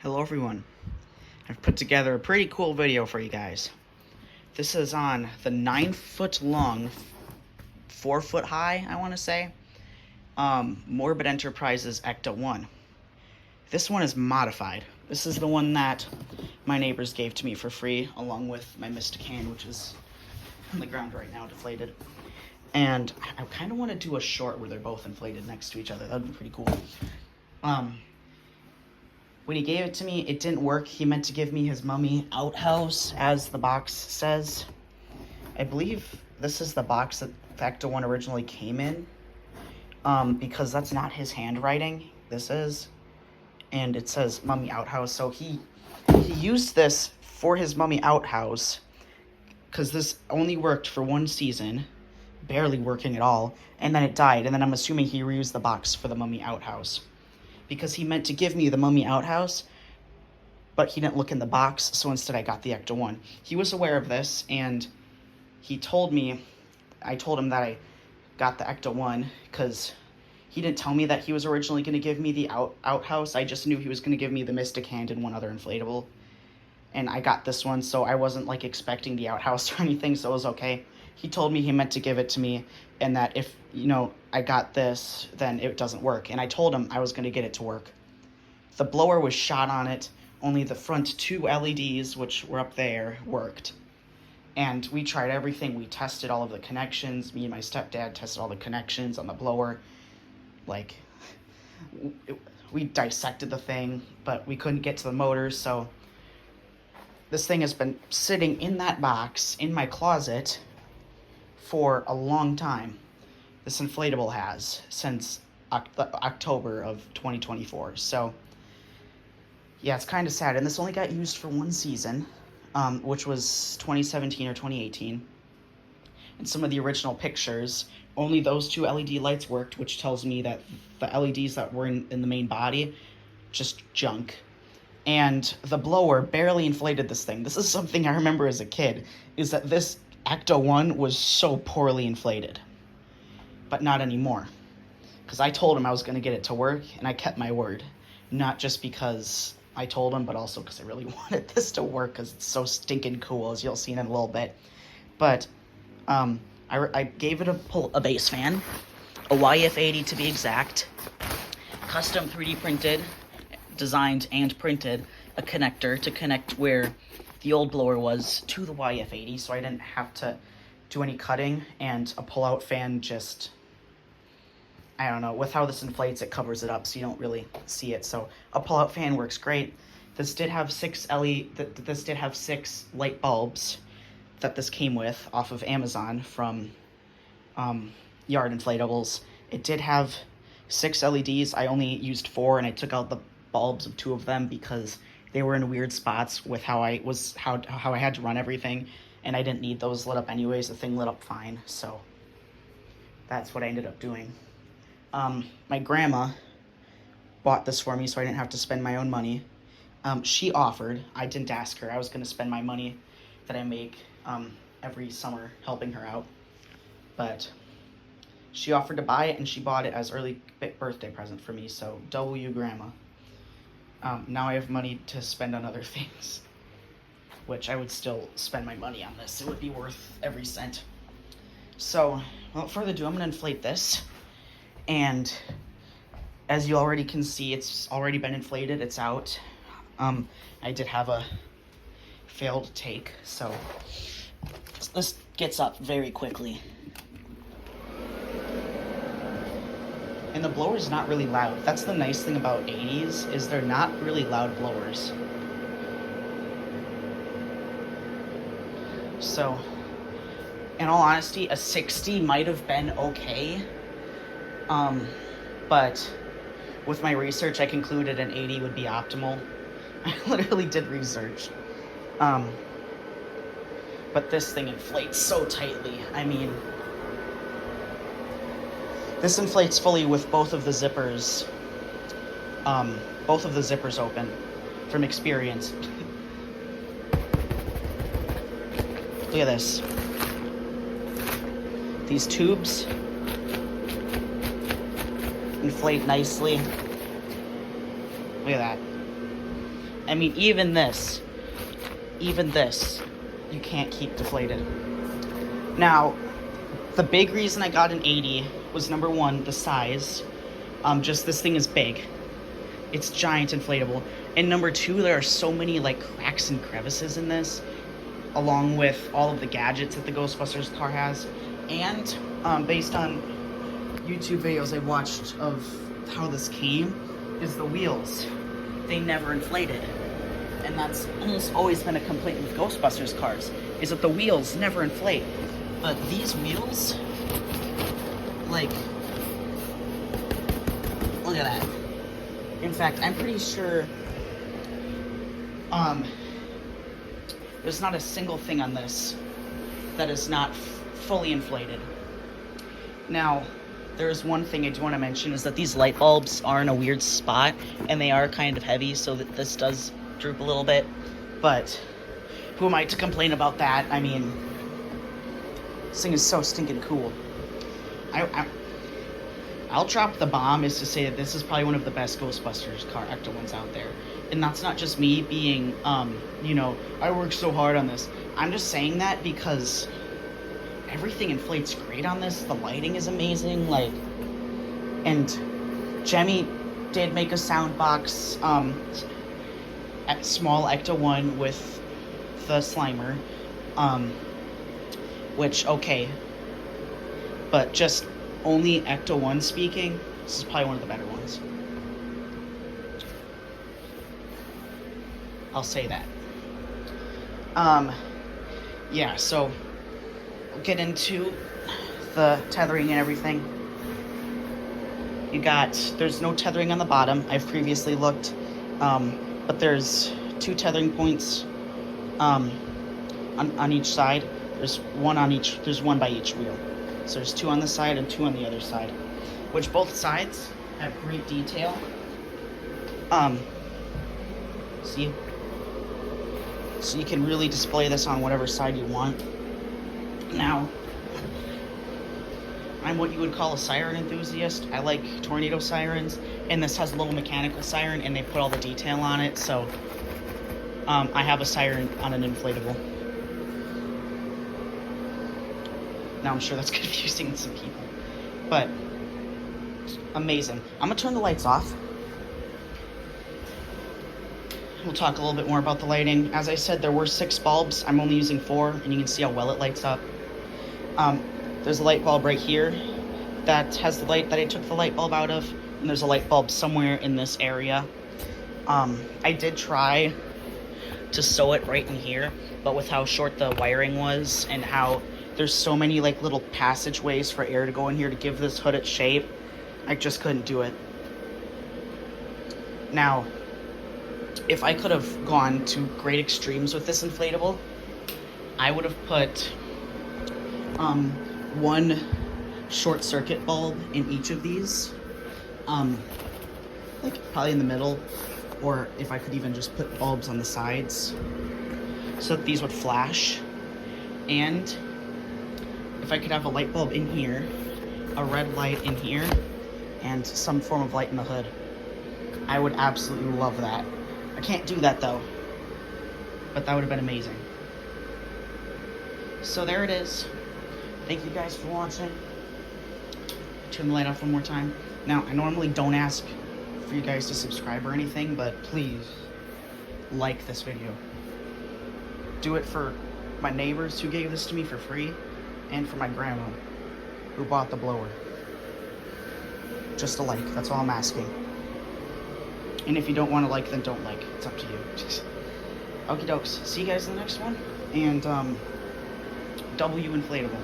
Hello everyone. I've put together a pretty cool video for you guys. This is on the 9-foot long, 4-foot high, I want to say, Morbid Enterprises Ecto-1. This one is modified. This is the one that my neighbors gave to me for free, along with my Mystican, which is on the ground right now, deflated. And I kind of want to do a short where they're both inflated next to each other. That would be pretty cool. When he gave it to me, it didn't work. He meant to give me his mummy outhouse, as the box says. I believe this is the box that the Ecto-1 originally came in, because that's not his handwriting. This is, and it says mummy outhouse. So he used this for his mummy outhouse, because this only worked for one season, barely working at all, and then it died. And then I'm assuming he reused the box for the mummy outhouse, because he meant to give me the mummy outhouse, but he didn't look in the box, so instead I got the Ecto-1. He was aware of this, and he told me, I told him that I got the Ecto-1, because he didn't tell me that he was originally going to give me the outhouse. I just knew he was going to give me the Mystic Hand and one other inflatable, and I got this one, so I wasn't, like, expecting the outhouse or anything, so it was okay. He told me he meant to give it to me, and that if, I got this, then it doesn't work. And I told him I was going to get it to work. The blower was shot on it. Only the front two LEDs, which were up there, worked. And we tried everything. We tested all of the connections. Me and my stepdad tested all the connections on the blower. Like, we dissected the thing, but we couldn't get to the motors, so this thing has been sitting in that box in my closet for a long time. This inflatable has, since October of 2024. So, yeah, it's kind of sad. And this only got used for one season, which was 2017 or 2018. And some of the original pictures, only those two LED lights worked, which tells me that the LEDs that were in the main body, just junk. And the blower barely inflated this thing. This is something I remember as a kid, is that this Ecto-1 was so poorly inflated. But not anymore. Because I told him I was going to get it to work, and I kept my word. Not just because I told him, but also because I really wanted this to work, because it's so stinking cool, as you'll see in a little bit. But I gave it a base fan, a YF80 to be exact, custom 3D printed, designed and printed a connector to connect where the old blower was to the YF80, so I didn't have to do any cutting, and a pull-out fan just, I don't know, with how this inflates, it covers it up so you don't really see it. So a pull-out fan works great. This did have 6 light bulbs that this came with off of Amazon from Yard Inflatables. It did have 6 LEDs. I only used 4, and I took out the bulbs of 2 of them because they were in weird spots with how I had to run everything, and I didn't need those lit up anyways. The thing lit up fine, so that's what I ended up doing. My grandma bought this for me, so I didn't have to spend my own money. She offered. I didn't ask her. I was going to spend my money that I make every summer helping her out, but she offered to buy it, and she bought it as early birthday present for me, so W Grandma. Now I have money to spend on other things, which I would still spend my money on this. It would be worth every cent. So, without further ado, I'm going to inflate this. And as you already can see, it's already been inflated. It's out. I did have a failed take, so this gets up very quickly. And the blower is not really loud. That's the nice thing about 80s, is they're not really loud blowers. So, in all honesty, a 60 might have been okay. But with my research, I concluded an 80 would be optimal. I literally did research. But this thing inflates so tightly. I mean, this inflates fully with both of the zippers open from experience. Look at this. These tubes inflate nicely. Look at that. I mean, even this, you can't keep deflated. Now, the big reason I got an 80 was, number one, the size. Just this thing is big. It's giant inflatable. And number two, there are so many like cracks and crevices in this, along with all of the gadgets that the Ghostbusters car has. And based on YouTube videos I watched of how this came, is the wheels. They never inflated. And that's almost always been a complaint with Ghostbusters cars, is that the wheels never inflate. But these wheels, like, look at that. In fact, I'm pretty sure there's not a single thing on this that is not fully inflated. Now, there's one thing I do want to mention, is that these light bulbs are in a weird spot, and they are kind of heavy, so that this does droop a little bit. But who am I to complain about that? I mean, this thing is so stinking cool. I'll drop the bomb is to say that this is probably one of the best Ghostbusters car Ecto-1s out there. And that's not just me being, you know, I worked so hard on this. I'm just saying that because everything inflates great on this. The lighting is amazing, like, and Jemmy did make a sound box, at small Ecto-1 with the Slimer, which, okay, but just only Ecto-1 speaking, this is probably one of the better ones. I'll say that. Yeah, so we'll get into the tethering and everything. There's no tethering on the bottom. I've previously looked, but there's 2 tethering points on each side. There's one by each wheel. So there's 2 on this side and 2 on the other side, which both sides have great detail. See? So you can really display this on whatever side you want. Now, I'm what you would call a siren enthusiast. I like tornado sirens, and this has a little mechanical siren, and they put all the detail on it, so I have a siren on an inflatable. Now I'm sure that's confusing to some people, but amazing. I'm gonna turn the lights off. We'll talk a little bit more about the lighting. As I said, there were 6 bulbs. I'm only using 4, and you can see how well it lights up. There's a light bulb right here that has the light that I took the light bulb out of, and there's a light bulb somewhere in this area. I did try to sew it right in here, but with how short the wiring was and how there's so many like little passageways for air to go in here to give this hood its shape, I just couldn't do it. Now, if I could have gone to great extremes with this inflatable, I would have put 1 short circuit bulb in each of these, like probably in the middle, or if I could even just put bulbs on the sides so that these would flash. And if I could have a light bulb in here, a red light in here, and some form of light in the hood, I would absolutely love that. I can't do that though, but that would have been amazing. So there it is. Thank you guys for watching. Turn the light off one more time. Now, I normally don't ask for you guys to subscribe or anything, but please like this video. Do it for my neighbors who gave this to me for free, and for my grandma who bought the blower. Just a like, that's all I'm asking. And if you don't want to like, then don't like. It's up to you. Okie dokes. See you guys in the next one. And W Inflatable.